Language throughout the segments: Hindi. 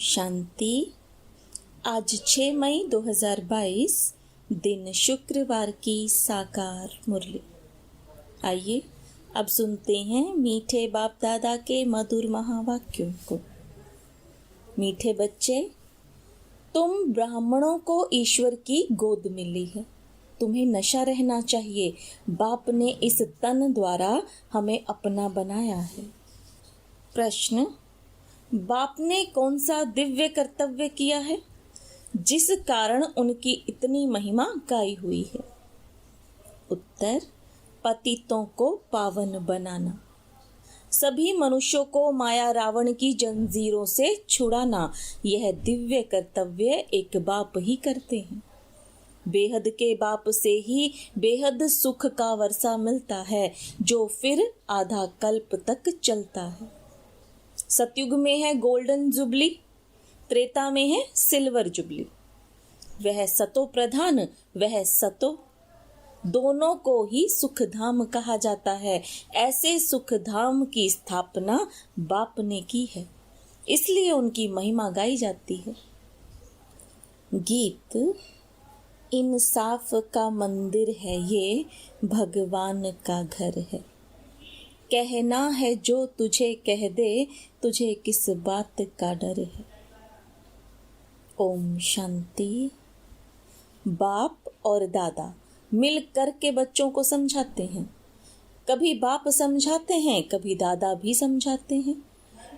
शांति। आज 6 मई 2022 दिन शुक्रवार की साकार मुरली। आइए अब सुनते हैं मीठे बाप दादा के मधुर महावाक्यों को। मीठे बच्चे, तुम ब्राह्मणों को ईश्वर की गोद मिली है। तुम्हें नशा रहना चाहिए। बाप ने इस तन द्वारा हमें अपना बनाया है। प्रश्न, बाप ने कौन सा दिव्य कर्तव्य किया है जिस कारण उनकी इतनी महिमा गाई हुई है? उत्तर, पतितों को पावन बनाना। सभी मनुष्यों को माया रावण की जंजीरों से छुड़ाना, यह दिव्य कर्तव्य एक बाप ही करते हैं। बेहद के बाप से ही बेहद सुख का वर्षा मिलता है, जो फिर आधा कल्प तक चलता है। सतयुग में है गोल्डन जुबली, त्रेता में है सिल्वर जुबली। वह सतो प्रधान, वह सतो, दोनों को ही सुख धाम कहा जाता है। ऐसे सुख धाम की स्थापना बाप ने की है, इसलिए उनकी महिमा गाई जाती है। गीत, इंसाफ का मंदिर है ये, भगवान का घर है। कहना है जो तुझे कह दे, तुझे किस बात का डर है। ओम शांति। बाप और दादा मिल कर के बच्चों को समझाते हैं। कभी बाप समझाते हैं, कभी दादा भी समझाते हैं,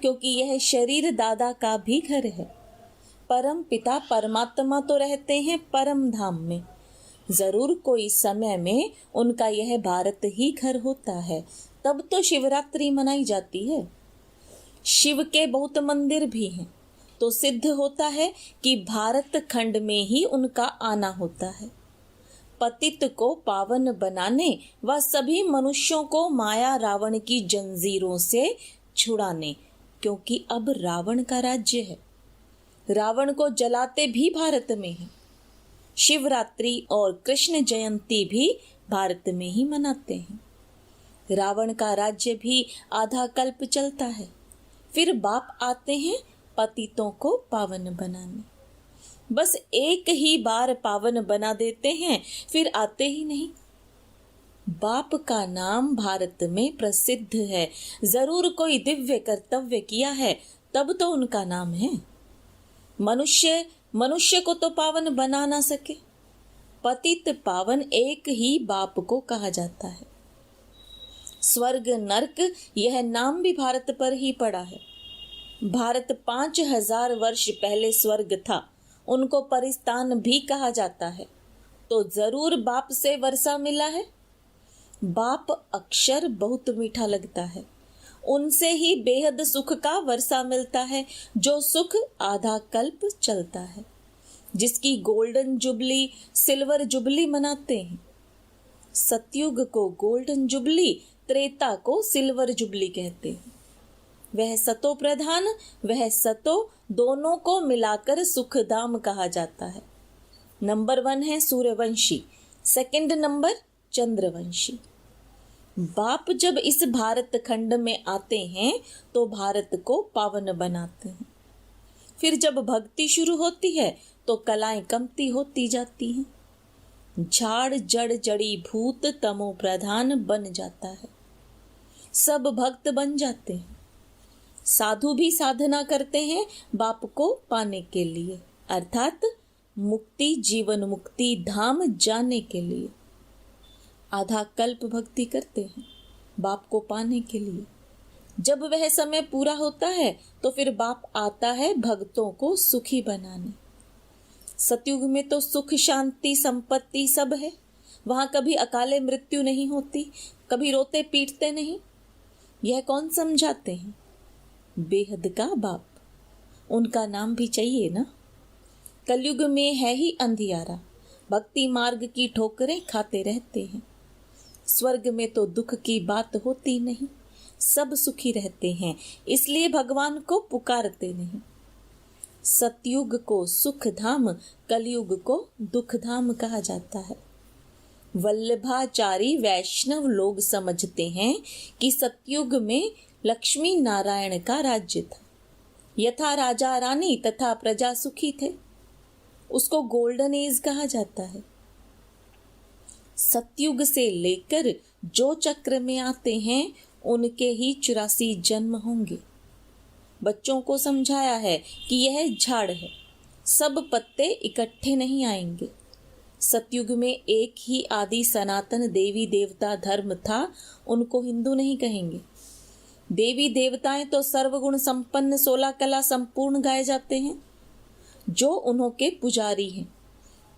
क्योंकि यह शरीर दादा का भी घर है। परम पिता परमात्मा तो रहते हैं परम धाम में। जरूर कोई समय में उनका यह भारत ही घर होता है, तब तो शिवरात्रि मनाई जाती है। शिव के बहुत मंदिर भी हैं, तो सिद्ध होता है कि भारत खंड में ही उनका आना होता है। पतित को पावन बनाने व सभी मनुष्यों को माया रावण की जंजीरों से छुड़ाने, क्योंकि अब रावण का राज्य है। रावण को जलाते भी भारत में है। शिवरात्रि और कृष्ण जयंती भी भारत में ही मनाते हैं। रावण का राज्य भी आधा कल्प चलता है। फिर बाप आते हैं पतितों को पावन बनाने। बस एक ही बार पावन बना देते हैं, फिर आते ही नहीं। बाप का नाम भारत में प्रसिद्ध है। जरूर कोई दिव्य कर्तव्य किया है, तब तो उनका नाम है। मनुष्य को तो पावन बना ना सके। पतित पावन एक ही बाप को कहा जाता है। स्वर्ग नरक यह नाम भी भारत पर ही पड़ा है। भारत 5000 वर्ष पहले स्वर्ग था, उनको परिस्तान भी कहा जाता है। तो जरूर बाप से वर्षा मिला है। बाप अक्षर बहुत मीठा लगता है, उनसे ही बेहद सुख का वर्षा मिलता है, जो सुख आधा कल्प चलता है, जिसकी गोल्डन जुबली सिल्वर जुबली मनाते हैं। सतयुग को गोल्डन जुबली, त्रेता को सिल्वर जुबली कहते हैं। वह सतो प्रधान, वह सतो, दोनों को मिलाकर सुखधाम कहा जाता है। नंबर 1 है सूर्यवंशी, सेकंड नंबर चंद्रवंशी। बाप जब इस भारत खंड में आते हैं तो भारत को पावन बनाते हैं। फिर जब भक्ति शुरू होती है तो कलाएं कमती होती जाती हैं। झाड़ जड़ जड़ी भूत तमो प्रधान बन जाता है। सब भक्त बन जाते हैं। साधु भी साधना करते हैं बाप को पाने के लिए, अर्थात मुक्ति, जीवन मुक्ति धाम जाने के लिए। आधा कल्प भक्ति करते हैं बाप को पाने के लिए। जब वह समय पूरा होता है तो फिर बाप आता है भक्तों को सुखी बनाने। सतयुग में तो सुख शांति संपत्ति सब है। वहां कभी अकाले मृत्यु नहीं होती, कभी रोते पीटते नहीं। यह कौन समझाते हैं? बेहद का बाप। उनका नाम भी चाहिए ना। कलयुग में है ही अंधियारा, भक्ति मार्ग की ठोकरें खाते रहते हैं। स्वर्ग में तो दुख की बात होती नहीं, सब सुखी रहते हैं, इसलिए भगवान को पुकारते नहीं। सतयुग को सुख धाम, कलयुग को दुख धाम कहा जाता है। वल्लभाचारी वैष्णव लोग समझते हैं कि सतयुग में लक्ष्मी नारायण का राज्य था। यथा राजा रानी तथा प्रजा सुखी थे, उसको गोल्डन एज कहा जाता है। सतयुग से लेकर जो चक्र में आते हैं उनके ही 84 जन्म होंगे। बच्चों को समझाया है कि यह झाड़ है, सब पत्ते इकट्ठे नहीं आएंगे। सतयुग में एक ही आदि सनातन देवी देवता धर्म था, उनको हिंदू नहीं कहेंगे। देवी देवताएं तो सर्वगुण संपन्न 16 कला संपूर्ण गाए जाते हैं। जो उन्हों के पुजारी हैं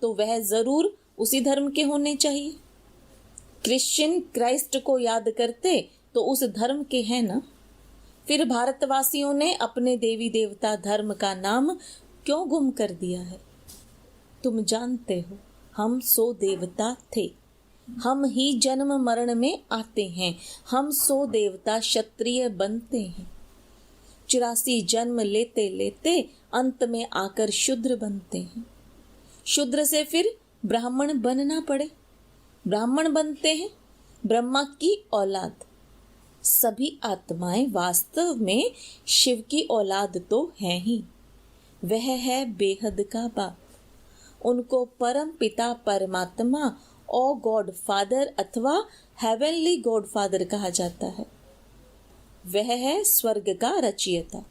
तो वह जरूर उसी धर्म के होने चाहिए। क्रिश्चियन क्राइस्ट को याद करते तो उस धर्म के हैं ना। फिर भारतवासियों ने अपने देवी देवता धर्म का नाम क्यों गुम कर दिया है? तुम जानते हो, हम 100 देवता थे, हम ही जन्म मरण में आते हैं, हम 100 देवता क्षत्रिय बनते हैं। 84 जन्म लेते लेते अंत में आकर शूद्र बनते हैं। शूद्र से फिर ब्राह्मण बनना पड़े, ब्राह्मण बनते हैं ब्रह्मा की औलाद। सभी आत्माएं वास्तव में शिव की औलाद तो हैं ही। वह है बेहद का बाप। उनको परम पिता परमात्मा और गॉड फादर अथवा हेवनली गॉड फादर कहा जाता है। वह है स्वर्ग का रचयिता।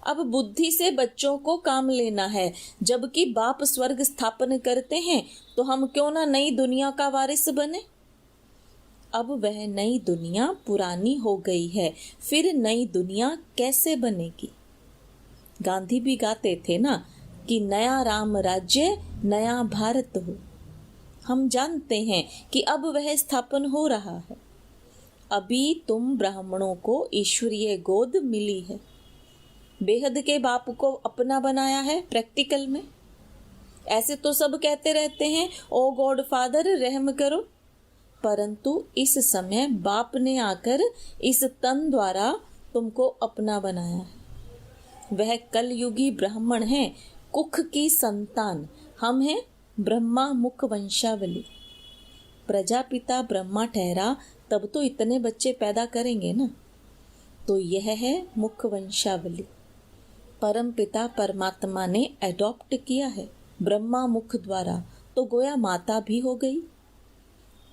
अब बुद्धि से बच्चों को काम लेना है, जबकि बाप स्वर्ग स्थापन करते हैं, तो हम क्यों ना नई दुनिया का वारिस बने। अब वह नई दुनिया पुरानी हो गई है, फिर नई दुनिया कैसे बनेगी? गांधी भी गाते थे ना कि नया राम राज्य नया भारत हो। हम जानते हैं कि अब वह स्थापन हो रहा है। अभी तुम ब्राह्मणों को ईश्वरीय गोद मिली है। बेहद के बाप को अपना बनाया है प्रैक्टिकल में। ऐसे तो सब कहते रहते हैं ओ गॉड फादर रहम करो, परंतु इस समय बाप ने आकर इस तन द्वारा तुमको अपना बनाया है। वह कलयुगी ब्राह्मण है, कुख की संतान। हम हैं ब्रह्मा मुख वंशावली। प्रजापिता ब्रह्मा ठहरा तब तो इतने बच्चे पैदा करेंगे ना। तो यह है मुख वंशावली। परम पिता परमात्मा ने एडॉप्ट किया है ब्रह्मा मुख द्वारा, तो गोया माता भी हो गई।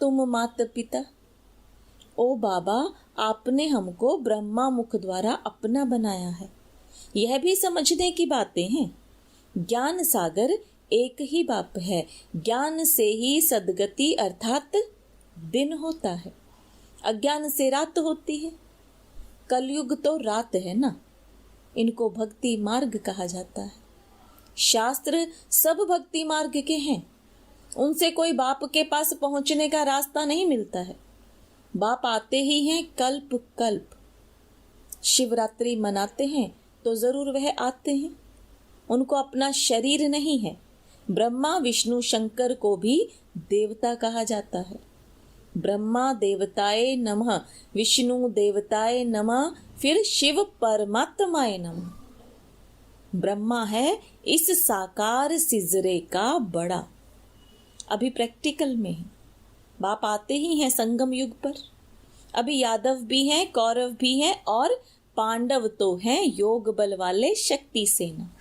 तुम माता पिता, ओ बाबा, आपने हमको ब्रह्मा मुख द्वारा अपना बनाया है। यह भी समझने की बातें हैं। ज्ञान सागर एक ही बाप है। ज्ञान से ही सदगति अर्थात दिन होता है, अज्ञान से रात होती है। कलयुग तो रात है ना। इनको भक्ति मार्ग कहा जाता है। शास्त्र सब भक्ति मार्ग के हैं। उनसे कोई बाप के पास पहुंचने का रास्ता नहीं मिलता है। बाप आते ही हैं कल्प कल्प। शिवरात्रि मनाते हैं तो जरूर वह आते हैं। उनको अपना शरीर नहीं है। ब्रह्मा विष्णु शंकर को भी देवता कहा जाता है। ब्रह्मा देवताए नमः, विष्णु देवताए नमः, फिर शिव परमात्माए नमः। ब्रह्मा है इस साकार सिजरे का बड़ा। अभी प्रैक्टिकल में है। बाप आते ही हैं संगम युग पर। अभी यादव भी हैं, कौरव भी हैं और पांडव तो हैं योग बल वाले शक्ति सेना।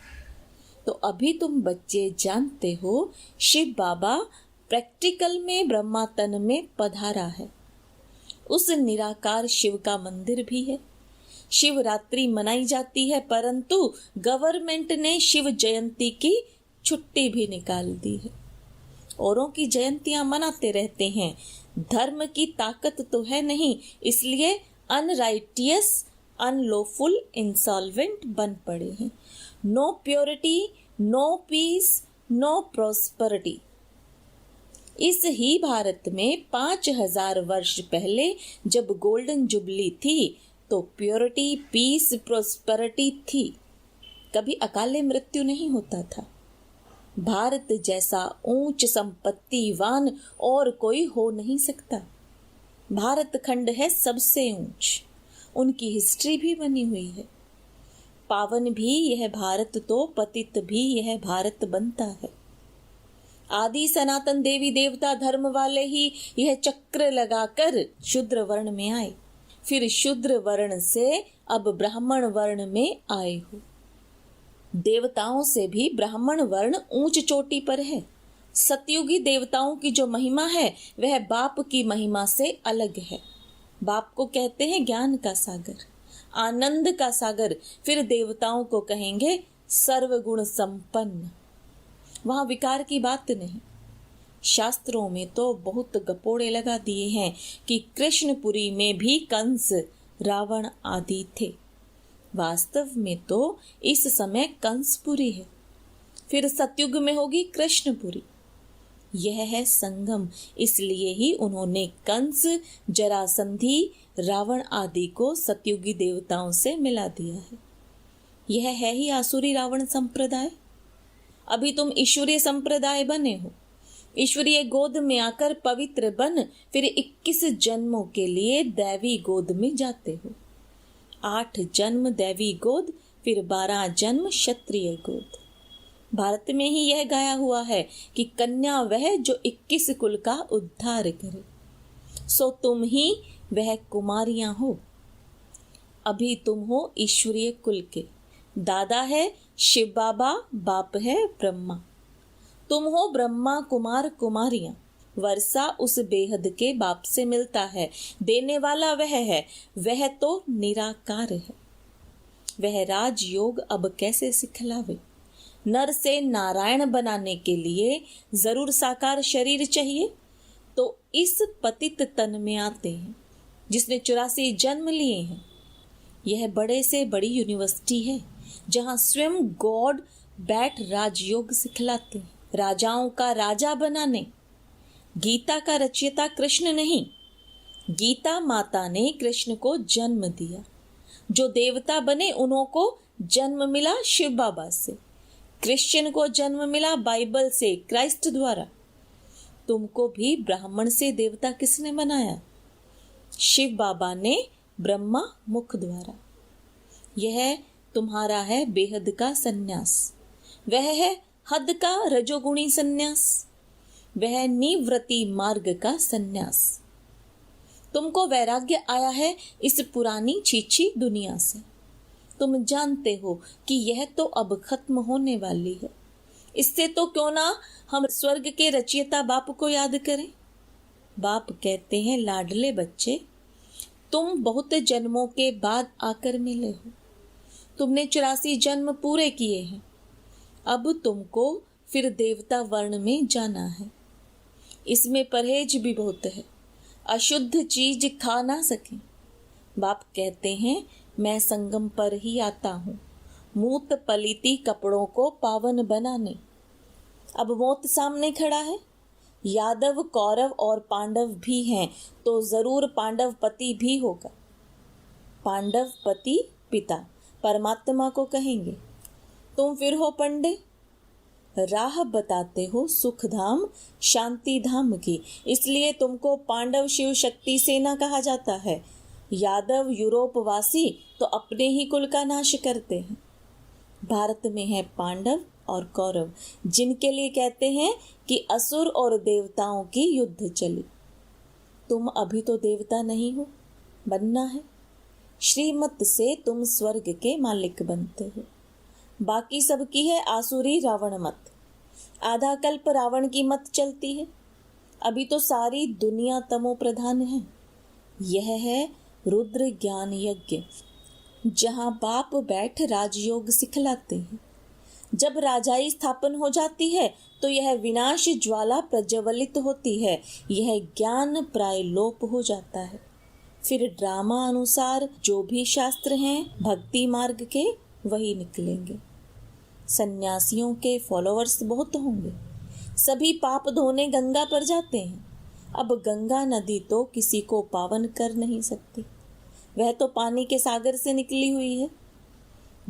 तो अभी तुम बच्चे जानते हो शिव बाबा प्रैक्टिकल में ब्रह्मा तन में पधारा है। उस निराकार शिव का मंदिर भी है। शिवरात्रि मनाई जाती है, परंतु गवर्नमेंट ने शिव जयंती की छुट्टी भी निकाल दी है। औरों की जयंतियां मनाते रहते हैं। धर्म की ताकत तो है नहीं, इसलिए अनराइटियस अनलॉफुल इंसॉल्वेंट बन पड़े हैं। No purity, no peace, no prosperity. इस ही भारत में 5000 वर्ष पहले जब गोल्डन जुबली थी तो प्योरिटी, पीस, प्रॉस्पेरिटी थी। कभी अकाले मृत्यु नहीं होता था। भारत जैसा ऊंच संपत्तिवान और कोई हो नहीं सकता। भारत खंड है सबसे ऊंच। उनकी हिस्ट्री भी बनी हुई है। पावन भी यह भारत तो पतित भी यह भारत बनता है। आदि सनातन देवी देवता धर्म वाले ही यह चक्र लगाकर शूद्र वर्ण में आए, फिर शूद्र वर्ण से अब ब्राह्मण वर्ण में आए हो। देवताओं से भी ब्राह्मण वर्ण ऊंच चोटी पर है। सतयुगी देवताओं की जो महिमा है वह बाप की महिमा से अलग है। बाप को कहते हैं ज्ञान का सागर, आनंद का सागर। फिर देवताओं को कहेंगे सर्वगुण संपन्न। वहां विकार की बात नहीं। शास्त्रों में तो बहुत गपोड़े लगा दिए हैं कि कृष्णपुरी में भी कंस, रावण आदि थे। वास्तव में तो इस समय कंसपुरी है, फिर सतयुग में होगी कृष्णपुरी। यह है संगम। इसलिए ही उन्होंने कंस, जरासंधि, रावण आदि को सतयुगी देवताओं से मिला दिया है। यह है ही आसुरी रावण संप्रदाय। अभी तुम ईश्वरीय संप्रदाय बने हो। ईश्वरीय गोद में आकर पवित्र बन फिर 21 जन्मों के लिए दैवी गोद में जाते हो। 8 जन्म दैवी गोद, फिर 12 जन्म क्षत्रिय गोद। भारत में ही यह गाया हुआ है कि कन्या वह जो 21 कुल का उद्धार करे। सो तुम ही वह कुमारियां हो। अभी तुम हो ईश्वरीय कुल के। दादा है शिव बाबा, बाप है ब्रह्मा। तुम हो ब्रह्मा कुमार कुमारियां। वर्षा उस बेहद के बाप से मिलता है। देने वाला वह है, वह तो निराकार है। वह राजयोग अब कैसे सिखलावे। नर से नारायण बनाने के लिए जरूर साकार शरीर चाहिए, तो इस पतित तन में आते हैं जिसने 84 जन्म लिए हैं। यह बड़े से बड़ी यूनिवर्सिटी है जहां स्वयं गॉड बैठ राजयोग सिखलाते हैं, राजाओं का राजा बनाने। गीता का रचयिता कृष्ण नहीं, गीता माता ने कृष्ण को जन्म दिया। जो देवता बने उन्हों को जन्म मिला शिव बाबा से। क्रिश्चियन को जन्म मिला बाइबल से, क्राइस्ट द्वारा। तुमको भी ब्राह्मण से देवता किसने बनाया? शिव बाबा ने ब्रह्मा मुख द्वारा। यह तुम्हारा है बेहद का सन्यास। वह है हद का रजोगुणी सन्यास। वह निवृत्ति मार्ग का सन्यास। तुमको वैराग्य आया है इस पुरानी छीछी दुनिया से। तुम जानते हो कि यह तो अब खत्म होने वाली है। इससे तो क्यों ना हम स्वर्ग के रचयिता बाप को याद करें। बाप कहते हैं, लाडले बच्चे, तुम बहुत जन्मों के बाद आकर मिले हो। तुमने 84 जन्म पूरे किए हैं। अब तुमको फिर देवता वर्ण में जाना है। इसमें परहेज भी बहुत है। अशुद्ध चीज खा ना सके। बाप कहते हैं, मैं संगम पर ही आता हूँ, मूत पलीती कपड़ों को पावन बनाने। अब मौत सामने खड़ा है। यादव, कौरव और पांडव भी हैं, तो जरूर पांडव पति भी होगा। पांडव पति पिता परमात्मा को कहेंगे। तुम फिर हो पंडे, राह बताते हो सुख धाम शांति धाम की। इसलिए तुमको पांडव शिव शक्ति सेना कहा जाता है। यादव यूरोप वासी तो अपने ही कुल का नाश करते हैं। भारत में है पांडव और कौरव, जिनके लिए कहते हैं कि असुर और देवताओं की युद्ध चली। तुम अभी तो देवता नहीं हो, बनना है। श्रीमत से तुम स्वर्ग के मालिक बनते हो। बाकी सबकी है आसुरी रावण मत। आधा कल्प रावण की मत चलती है। अभी तो सारी दुनिया तमो प्रधान है। यह है रुद्र ज्ञान यज्ञ, जहां बाप बैठ राजयोग सिखलाते हैं। जब राजाई स्थापन हो जाती है तो यह विनाश ज्वाला प्रज्वलित होती है। यह ज्ञान प्राय लोप हो जाता है। फिर ड्रामा अनुसार जो भी शास्त्र हैं भक्ति मार्ग के, वही निकलेंगे। सन्यासियों के फॉलोअर्स बहुत होंगे। सभी पाप धोने गंगा पर जाते हैं। अब गंगा नदी तो किसी को पावन कर नहीं सकती। वह तो पानी के सागर से निकली हुई है।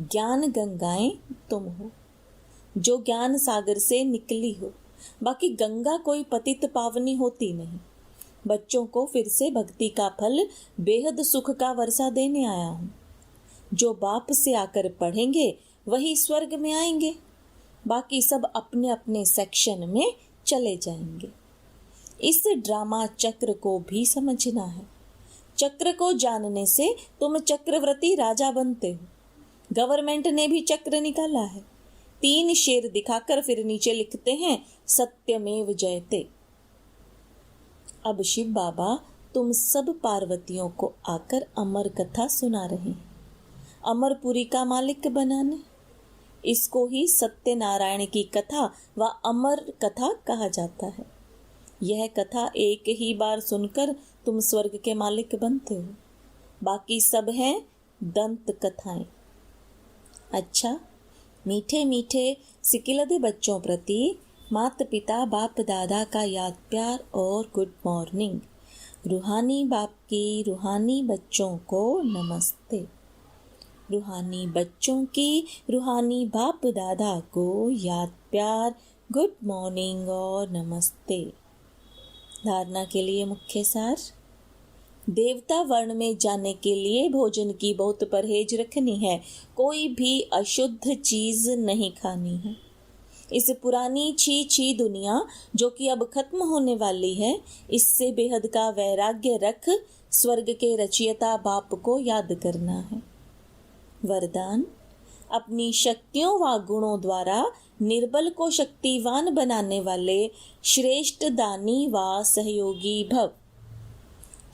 ज्ञान गंगाएं तुम हो, जो ज्ञान सागर से निकली हो। बाकी गंगा कोई पतित पावनी होती नहीं। बच्चों को फिर से भक्ति का फल, बेहद सुख का वर्षा देने आया हूँ। जो बाप से आकर पढ़ेंगे वही स्वर्ग में आएंगे। बाकी सब अपने अपने सेक्शन में चले जाएंगे। इस ड्रामा चक्र को भी समझना है। चक्र को जानने से तुम चक्रवर्ती राजा बनते हो। गवर्नमेंट ने भी चक्र निकाला है। 3 शेर दिखाकर फिर नीचे लिखते हैं सत्यमेव जयते। अब शिव बाबा तुम सब पार्वतियों को आकर अमर कथा सुना रहे हैं, अमरपुरी का मालिक बनाने। इसको ही सत्यनारायण की कथा व अमर कथा कहा जाता है। यह कथा एक ही बार सुनकर तुम स्वर्ग के मालिक बनते हो, बाकी सब हैं दंत कथाएं। अच्छा, मीठे मीठे सिकिलदे बच्चों प्रति माता पिता बाप दादा का याद प्यार और गुड मॉर्निंग। रूहानी बाप की रूहानी बच्चों को नमस्ते। रूहानी बच्चों की रूहानी बाप दादा को याद प्यार, गुड मॉर्निंग और नमस्ते। धारणा के लिए मुख्य सार। देवता वर्ण में जाने के लिए भोजन की बहुत परहेज रखनी है, कोई भी अशुद्ध चीज नहीं खानी है। इस पुरानी छी छी दुनिया जो कि अब खत्म होने वाली है, इससे बेहद का वैराग्य रख स्वर्ग के रचयिता बाप को याद करना है। वरदान, अपनी शक्तियों व गुणों द्वारा निर्बल को शक्तिवान बनाने वाले श्रेष्ठ दानी व सहयोगी भव।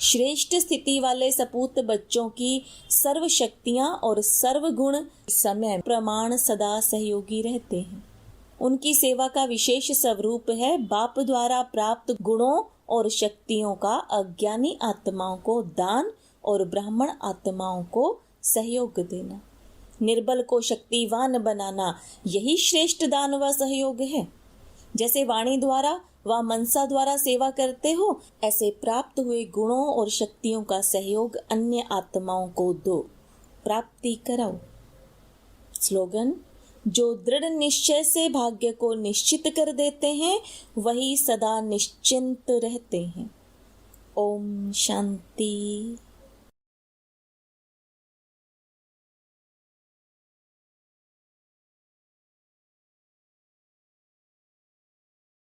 श्रेष्ठ स्थिति वाले सपूत बच्चों की सर्व शक्तियां और सर्व गुण समय प्रमाण सदा सहयोगी रहते हैं। उनकी सेवा का विशेष स्वरूप है बाप द्वारा प्राप्त गुणों और शक्तियों का अज्ञानी आत्माओं को दान और ब्राह्मण आत्माओं को सहयोग देना। निर्बल को शक्तिवान बनाना, यही श्रेष्ठ दान व सहयोग है। जैसे वाणी द्वारा व मनसा द्वारा सेवा करते हो, ऐसे प्राप्त हुए गुणों और शक्तियों का सहयोग अन्य आत्माओं को दो, प्राप्ति कराओ। स्लोगन, जो दृढ़ निश्चय से भाग्य को निश्चित कर देते हैं वही सदा निश्चिंत रहते हैं। ओम शांति।